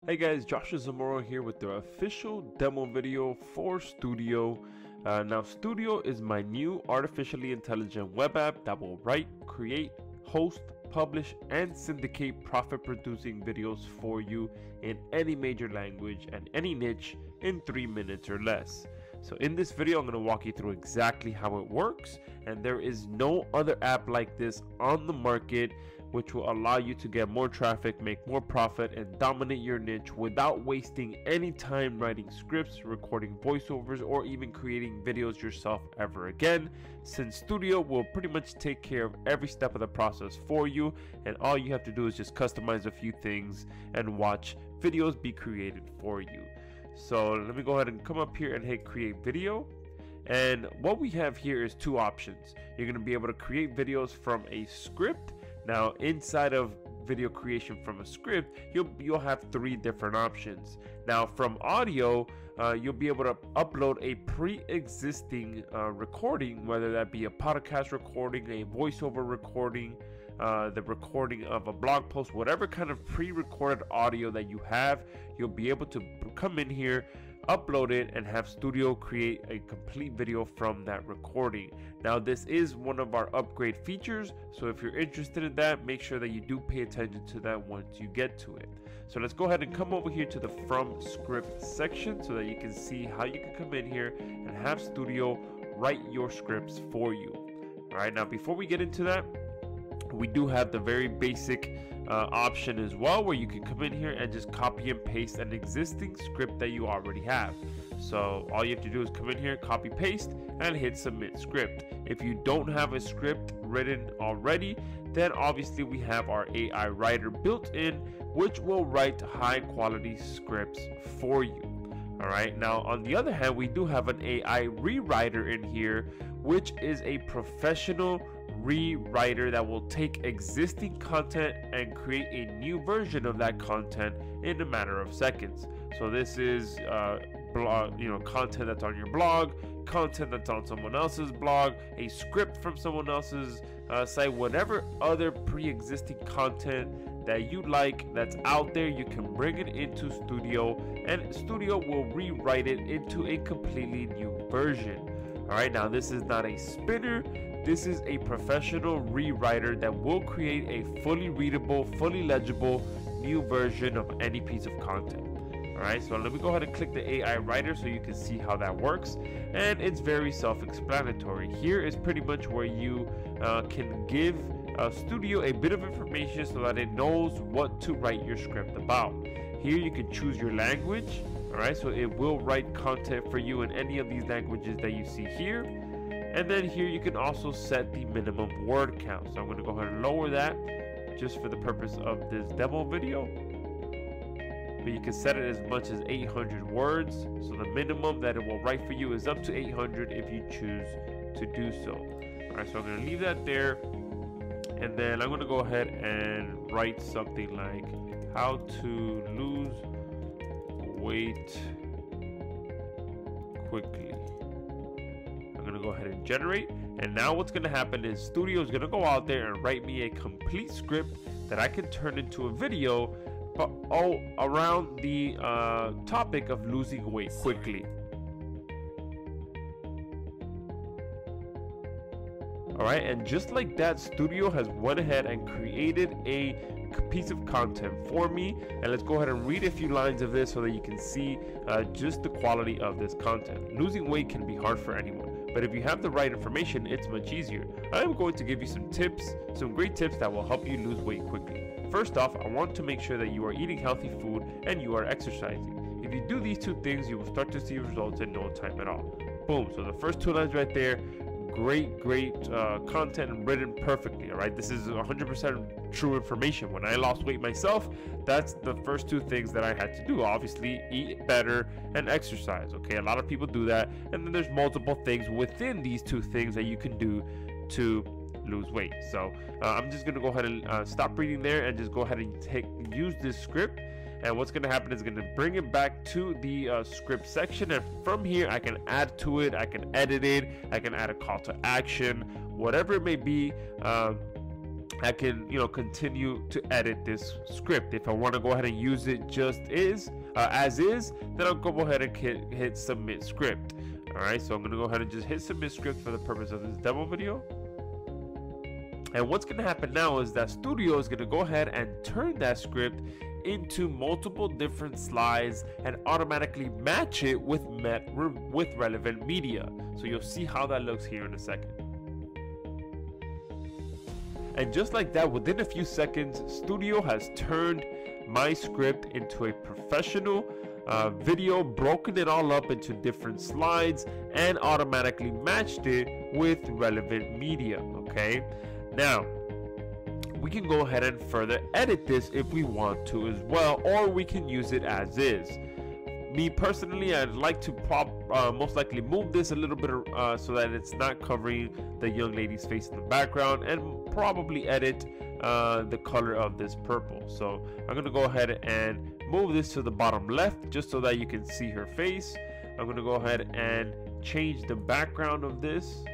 Hey guys, Joshua Zamora here with the official demo video for Stoodaio. Now Stoodaio is my new artificially intelligent web app that will write, create, host, publish, and syndicate profit-producing videos for you in any major language and any niche in 3 minutes or less. So in this video, I'm going to walk you through exactly how it works, and there is no other app like this on the market which will allow you to get more traffic, make more profit, and dominate your niche without wasting any time writing scripts, recording voiceovers, or even creating videos yourself ever again, since Stoodaio will pretty much take care of every step of the process for you, and all you have to do is just customize a few things and watch videos be created for you. So let me go ahead and come up here and hit create video. And what we have here is two options. You're going to be able to create videos from a script. Now inside of video creation from a script, you'll have three different options. Now from audio, you'll be able to upload a pre-existing recording, whether that be a podcast recording, a voiceover recording, the recording of a blog post, whatever kind of pre-recorded audio that you have, you'll be able to come in here, upload it, and have Stoodaio create a complete video from that recording. Now this is one of our upgrade features, so if you're interested in that, make sure that you do pay attention to that once you get to it. So let's go ahead and come over here to the from script section so that you can see how you can come in here and have Stoodaio write your scripts for you. All right, now before we get into that, we do have the very basic option as well, where you can come in here and just copy and paste an existing script that you already have. So all you have to do is come in here, copy paste, and hit submit script. If you don't have a script written already, then obviously we have our AI writer built in, which will write high quality scripts for you. All right, now on the other hand, we do have an AI rewriter in here, which is a professional rewriter that will take existing content and create a new version of that content in a matter of seconds. So this is content that's on your blog, content that's on someone else's blog, a script from someone else's site, whatever other pre-existing content that you like that's out there, you can bring it into Stoodaio, and Stoodaio will rewrite it into a completely new version. All right, now this is not a spinner. This is a professional rewriter that will create a fully readable, fully legible new version of any piece of content. All right, so let me go ahead and click the AI writer so you can see how that works. And it's very self-explanatory. Here is pretty much where you can give Stoodaio a bit of information so that it knows what to write your script about. Here you can choose your language. All right, so it will write content for you in any of these languages that you see here. And then here you can also set the minimum word count. So I'm going to go ahead and lower that just for the purpose of this demo video. But you can set it as much as 800 words. So the minimum that it will write for you is up to 800 if you choose to do so. All right, so I'm going to leave that there. And then I'm going to go ahead and write something like how to lose weight quickly. I'm going to go ahead and generate, and now what's going to happen is Stoodaio is going to go out there and write me a complete script that I can turn into a video, but all around the topic of losing weight quickly. All right, and just like that, Stoodaio has went ahead and created a piece of content for me, and let's go ahead and read a few lines of this so that you can see just the quality of this content. Losing weight can be hard for anyone, but if you have the right information, it's much easier. I am going to give you some tips, some great tips that will help you lose weight quickly. First off, I want to make sure that you are eating healthy food and you are exercising. If you do these two things, you will start to see results in no time at all. Boom. So the first two lines right there, great content written perfectly. All right, this is 100% true information. When I lost weight myself, that's the first two things that I had to do. Obviously, eat better and exercise. Okay, a lot of people do that, and then there's multiple things within these two things that you can do to lose weight. So I'm just gonna go ahead and stop reading there and just go ahead and use this script. And what's going to happen is going to bring it back to the script section, and from here I can add to it, I can edit it, I can add a call to action, whatever it may be. I can, continue to edit this script. If I want to go ahead and use it just as is, then I'll go ahead and hit submit script. All right, so I'm going to go ahead and just hit submit script for the purpose of this demo video. And what's going to happen now is that Stoodaio is going to go ahead and turn that script into multiple different slides and automatically match it with relevant media. So you'll see how that looks here in a second. And just like that, within a few seconds, Stoodaio has turned my script into a professional video, broken it all up into different slides, and automatically matched it with relevant media. Okay, now we can go ahead and further edit this if we want to as well, or we can use it as is. Me personally, I'd like to most likely move this a little bit so that it's not covering the young lady's face in the background, and probably edit the color of this purple. So I'm going to go ahead and move this to the bottom left just so that you can see her face. I'm going to go ahead and change the background of this.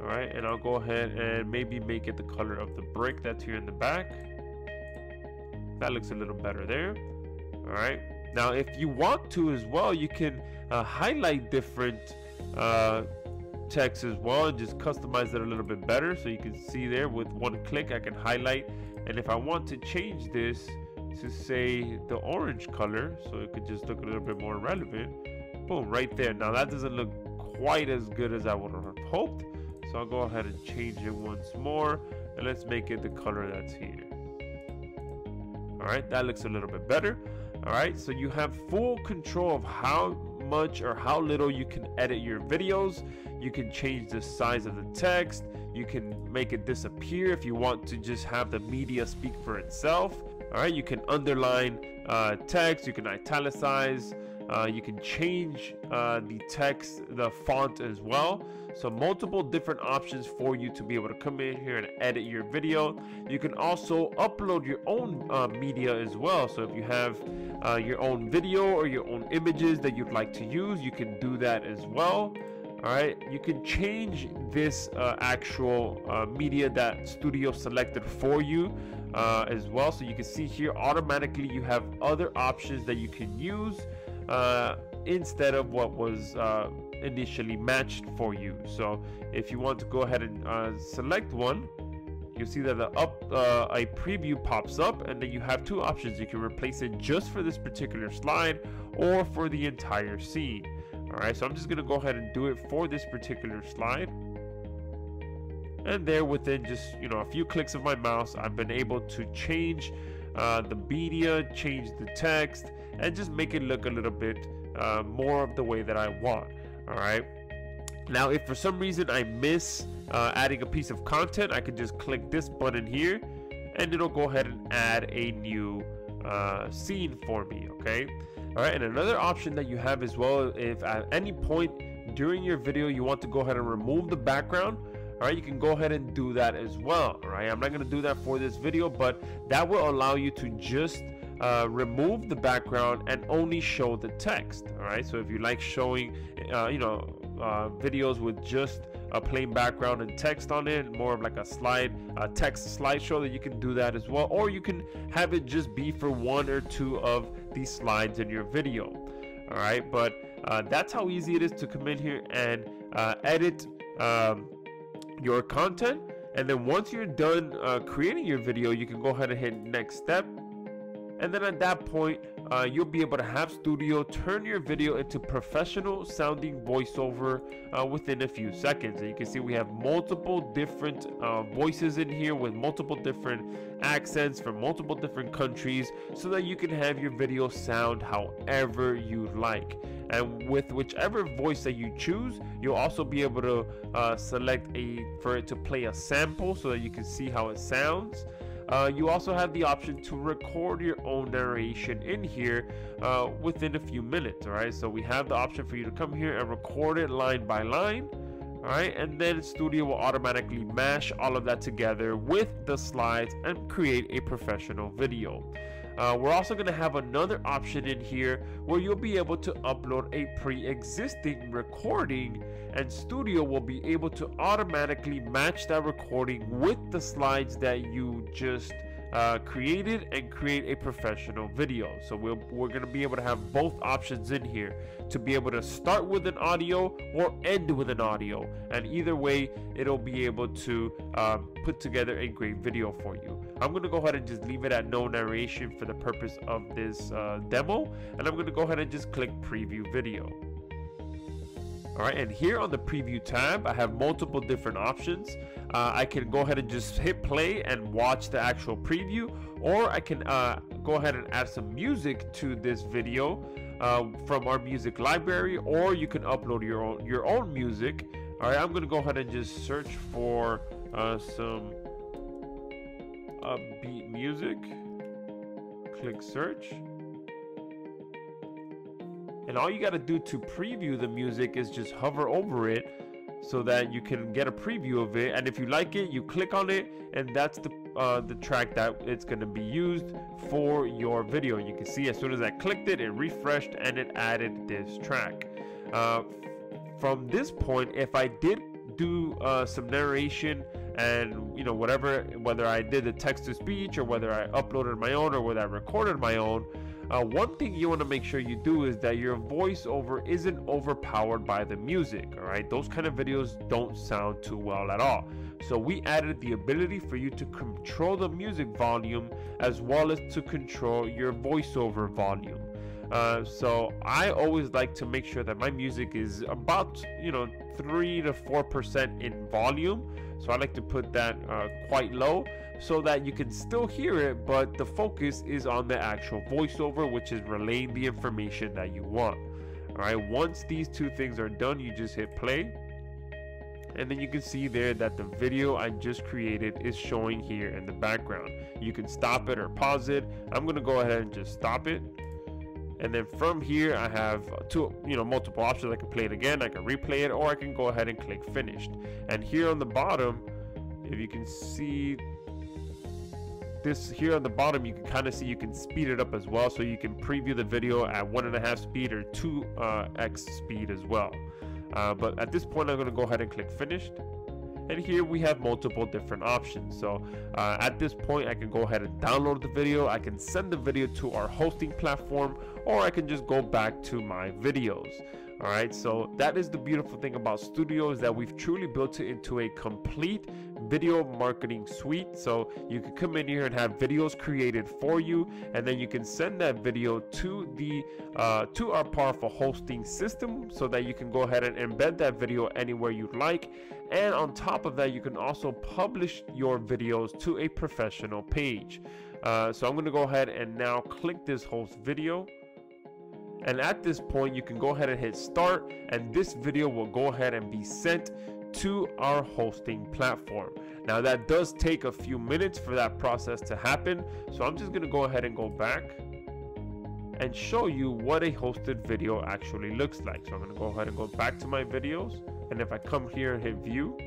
All right, and I'll go ahead and maybe make it the color of the brick that's here in the back. That looks a little better there. All right, now if you want to as well, you can highlight different text as well and just customize it a little bit better. So you can see there with one click I can highlight, and if I want to change this to say the orange color so it could just look a little bit more relevant, boom, right there. Now that doesn't look quite as good as I would have hoped, so I'll go ahead and change it once more, and let's make it the color that's here. All right, that looks a little bit better. All right, so you have full control of how much or how little you can edit your videos. You can change the size of the text. You can make it disappear if you want to just have the media speak for itself. All right, you can underline text. You can italicize. You can change the text, the font as well. So multiple different options for you to be able to come in here and edit your video. You can also upload your own media as well. So if you have your own video or your own images that you'd like to use, you can do that as well. All right, you can change this actual media that Stoodaio selected for you as well. So you can see here automatically you have other options that you can use instead of what was initially matched for you. So if you want to go ahead and select one, you'll see that a preview pops up, and then you have two options. You can replace it just for this particular slide or for the entire scene. All right, so I'm just going to go ahead and do it for this particular slide. And there, within just a few clicks of my mouse, I've been able to change the media, change the text, and just make it look a little bit more of the way that I want. All right, now if for some reason I miss adding a piece of content, I can just click this button here and it'll go ahead and add a new scene for me. Okay, all right, and another option that you have as well, if at any point during your video you want to go ahead and remove the background, all right, you can go ahead and do that as well. All right, I'm not going to do that for this video, but that will allow you to just remove the background and only show the text. All right, so if you like showing videos with just a plain background and text on it, more of like a text slideshow, that you can do that as well, or you can have it just be for one or two of these slides in your video. All right, but that's how easy it is to come in here and edit your content. And then once you're done creating your video, you can go ahead and hit next step. And then at that point, you'll be able to have Stoodaio turn your video into professional sounding voiceover within a few seconds. And you can see we have multiple different voices in here with multiple different accents from multiple different countries, so that you can have your video sound however you like. And with whichever voice that you choose, you'll also be able to select for it to play a sample so that you can see how it sounds. You also have the option to record your own narration in here within a few minutes. All right, so we have the option for you to come here and record it line by line. All right, and then Stoodaio will automatically mash all of that together with the slides and create a professional video. We're also going to have another option in here where you'll be able to upload a pre-existing recording, and Stoodaio will be able to automatically match that recording with the slides that you just created and create a professional video. So we're going to be able to have both options in here to be able to start with an audio or end with an audio, and either way it'll be able to put together a great video for you. I'm going to go ahead and just leave it at no narration for the purpose of this demo, and I'm going to go ahead and just click preview video. Alright, and here on the preview tab I have multiple different options. I can go ahead and just hit play and watch the actual preview, or I can go ahead and add some music to this video from our music library, or you can upload your own music. Alright, I'm gonna go ahead and just search for some upbeat music. Click search. And all you got to do to preview the music is just hover over it so that you can get a preview of it. And if you like it, you click on it, and that's the track that it's going to be used for your video. You can see as soon as I clicked it, it refreshed and it added this track. From this point, if I did do some narration and whether I did the text to speech or whether I uploaded my own or whether I recorded my own, one thing you want to make sure you do is that your voiceover isn't overpowered by the music. All right, those kind of videos don't sound too well at all. So we added the ability for you to control the music volume as well as to control your voiceover volume. So I always like to make sure that my music is about 3 to 4% in volume. So I like to put that quite low so that you can still hear it, but the focus is on the actual voiceover, which is relaying the information that you want. All right, once these two things are done, you just hit play, and then you can see there that the video I just created is showing here in the background. You can stop it or pause it. I'm going to go ahead and just stop it. And then from here I have multiple options. I can play it again, I can replay it, or I can go ahead and click finished. And here on the bottom, if you can see this here on the bottom, you can kind of see you can speed it up as well, so you can preview the video at 1.5 speed or 2x speed as well. But at this point I'm going to go ahead and click finished. And here we have multiple different options. So at this point I can go ahead and download the video, I can send the video to our hosting platform, or I can just go back to my videos. All right, so that is the beautiful thing about Stoodaio, is that we've truly built it into a complete video marketing suite. So you can come in here and have videos created for you, and then you can send that video to our powerful hosting system so that you can go ahead and embed that video anywhere you'd like. And on top of that, you can also publish your videos to a professional page. So I'm going to go ahead and now click this host video. And at this point, you can go ahead and hit start, and this video will go ahead and be sent to our hosting platform. Now that does take a few minutes for that process to happen, so I'm just going to go ahead and go back and show you what a hosted video actually looks like. So I'm going to go ahead and go back to my videos, and if I come here and hit view,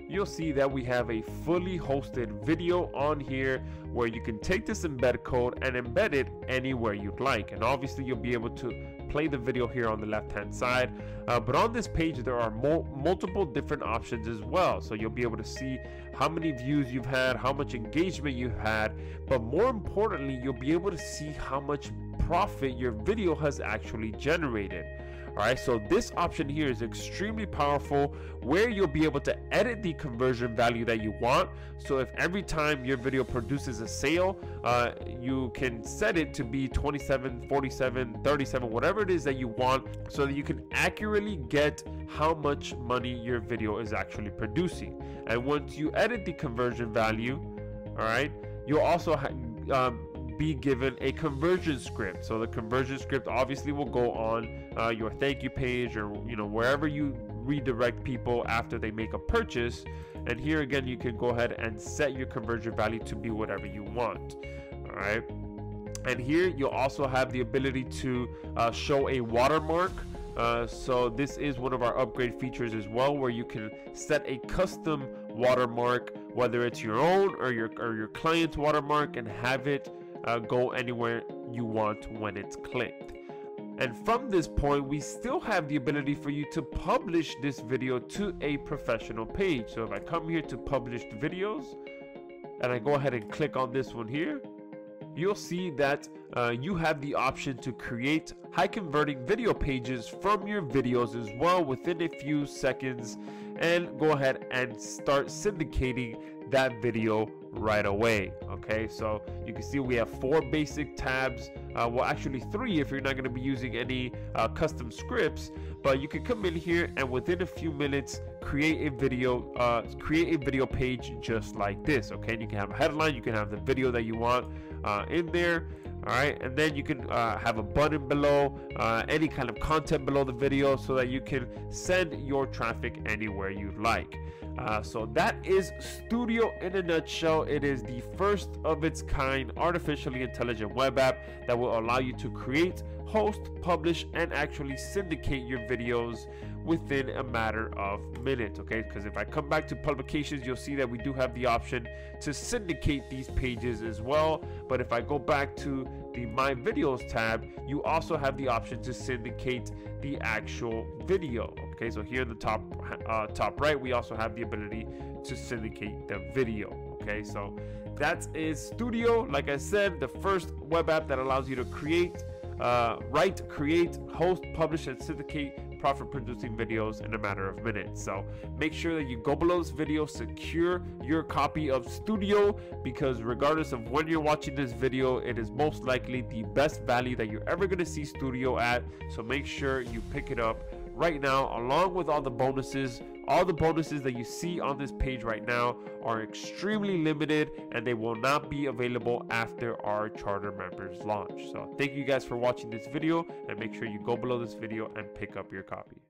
you'll see that we have a fully hosted video on here where you can take this embed code and embed it anywhere you'd like. And obviously you'll be able to play the video here on the left hand side, but on this page there are multiple different options as well. So you'll be able to see how many views you've had, how much engagement you've had, but more importantly you'll be able to see how much profit your video has actually generated. Alright, so this option here is extremely powerful, where you'll be able to edit the conversion value that you want. So if every time your video produces a sale, you can set it to be 27, 47, 37, whatever it is that you want, so that you can accurately get how much money your video is actually producing. And once you edit the conversion value, alright, you'll also be given a conversion script. So the conversion script obviously will go on your thank you page, or wherever you redirect people after they make a purchase. And here again, you can go ahead and set your conversion value to be whatever you want. All right, and here you'll also have the ability to show a watermark. So this is one of our upgrade features as well, where you can set a custom watermark, whether it's your own or your client's watermark, and have it go anywhere you want when it's clicked. And from this point, we still have the ability for you to publish this video to a professional page. So if I come here to published videos and I go ahead and click on this one here, you'll see that you have the option to create high converting video pages from your videos as well within a few seconds, and go ahead and start syndicating that video right away. Okay, so you can see we have 4 basic tabs, well actually 3 if you're not going to be using any custom scripts, but you can come in here and within a few minutes create a video page just like this. Okay, and you can have a headline, you can have the video that you want in there. All right, and then you can have a button below, any kind of content below the video, so that you can send your traffic anywhere you like. So that is Stoodaio in a nutshell. It is the first of its kind artificially intelligent web app that will allow you to create, host, publish, and actually syndicate your videos within a matter of minutes. Okay, because if I come back to publications, you'll see that we do have the option to syndicate these pages as well. But if I go back to the My Videos tab, you also have the option to syndicate the actual video. Okay, so here in the top right, we also have the ability to syndicate the video. Okay, so that is Stoodaio. Like I said, the first web app that allows you to create, write, create, host, publish, and syndicate profit producing videos in a matter of minutes. So make sure that you go below this video, secure your copy of Stoodaio, because regardless of when you're watching this video, it is most likely the best value that you're ever going to see Stoodaio at. So make sure you pick it up right now, along with all the bonuses. All the bonuses that you see on this page right now are extremely limited, and they will not be available after our charter members launch. So thank you guys for watching this video, and make sure you go below this video and pick up your copy.